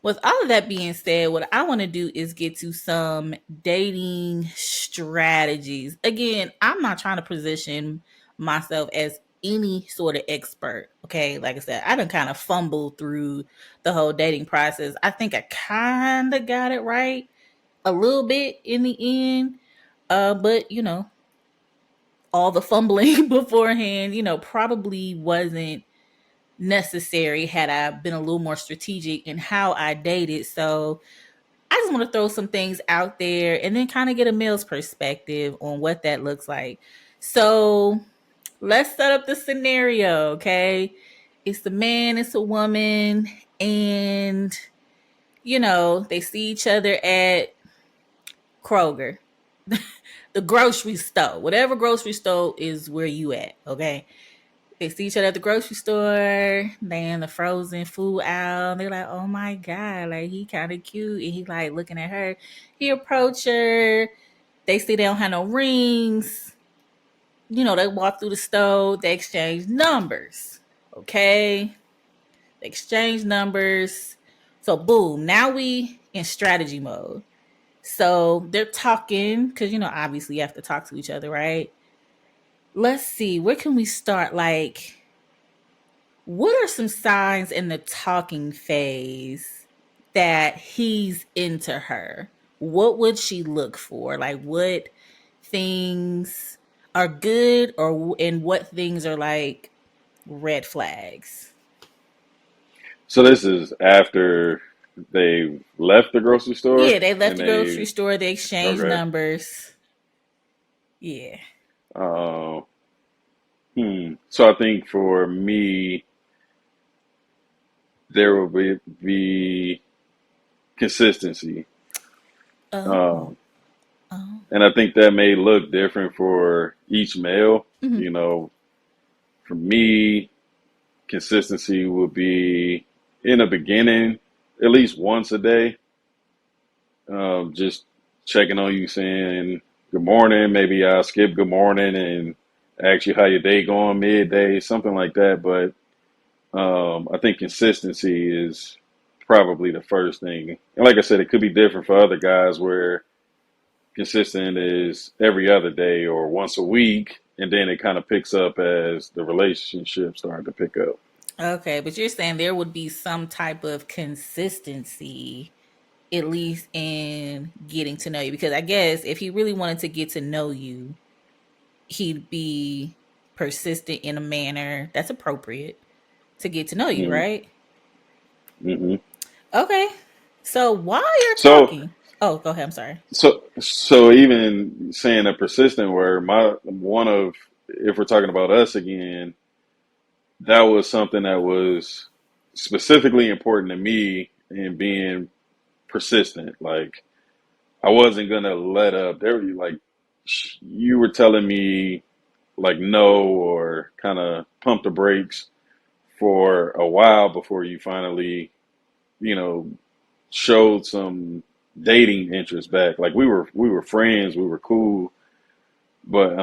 With all of that being said, what I want to do is get to some dating strategies. Again, I'm not trying to position myself as any sort of expert. Okay. Like I said, I done kind of fumbled through the whole dating process. I think I kind of got it right a little bit in the end. But all the fumbling beforehand, probably wasn't necessary had I been a little more strategic in how I dated. So I just want to throw some things out there and then kind of get a male's perspective on what that looks like. So let's set up the scenario, okay? It's a man, it's a woman, and they see each other at Kroger, the grocery store, whatever grocery store is where you at, okay? They see each other at the grocery store. They in the frozen food aisle. They're like, oh my God, like he kind of cute. And he like looking at her. He approach her. They see they don't have no rings. They walk through the store. They exchange numbers. Okay. They exchange numbers. So boom, now we in strategy mode. So they're talking because, obviously you have to talk to each other, right? Let's see, where can we start? Like, what are some signs in the talking phase that he's into her? What would she look for? Like, what things are good and what things are like red flags? So this is after they left the grocery store? Yeah, they left the grocery store. They exchanged numbers. Yeah. So I think for me, there will be consistency. And I think that may look different for each male. Mm-hmm. For me, consistency would be in the beginning, at least once a day. Just checking on you, saying good morning. Maybe I'll skip good morning and ask you how your day going midday, something like that. But I think consistency is probably the first thing. And like I said, it could be different for other guys where consistent is every other day or once a week. And then it kind of picks up as the relationship starting to pick up. Okay, but you're saying there would be some type of consistency, at least in getting to know you. Because I guess if he really wanted to get to know you, he'd be persistent in a manner that's appropriate to get to know you, right? Mm-hmm. Okay. So while you're talking... Oh, go ahead. I'm sorry. So even saying a persistent word, if we're talking about us again, that was something that was specifically important to me in being persistent. Like I wasn't gonna let up. There, like you were telling me, like no, or kind of pump the brakes for a while before you finally, showed some dating interest back. Like we were friends, we were cool, but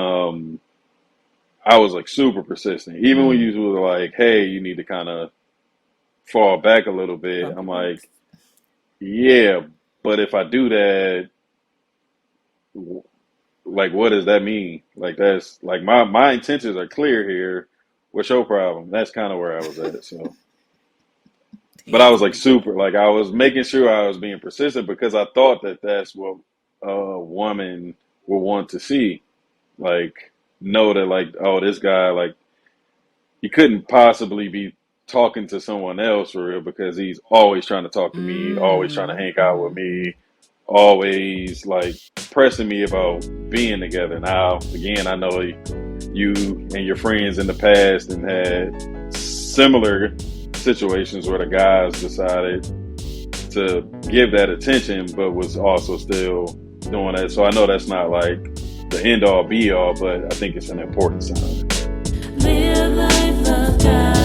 I was like super persistent. Even when you were like, hey, you need to kind of fall back a little bit. I'm like, yeah, but if I do that, like, what does that mean? Like, that's like my intentions are clear here. What's your problem? That's kind of where I was at. So, but I was like super, like I was making sure I was being persistent because I thought that that's what a woman would want to see. Like, know that like, oh, this guy, like, he couldn't possibly be talking to someone else for real because he's always trying to talk to me, always trying to hang out with me, always like pressing me about being together. Now, again, I know you and your friends in the past and had similar situations where the guys decided to give that attention, but was also still doing that. So I know that's not like the end all be all, but I think it's an important sign. Live life of God.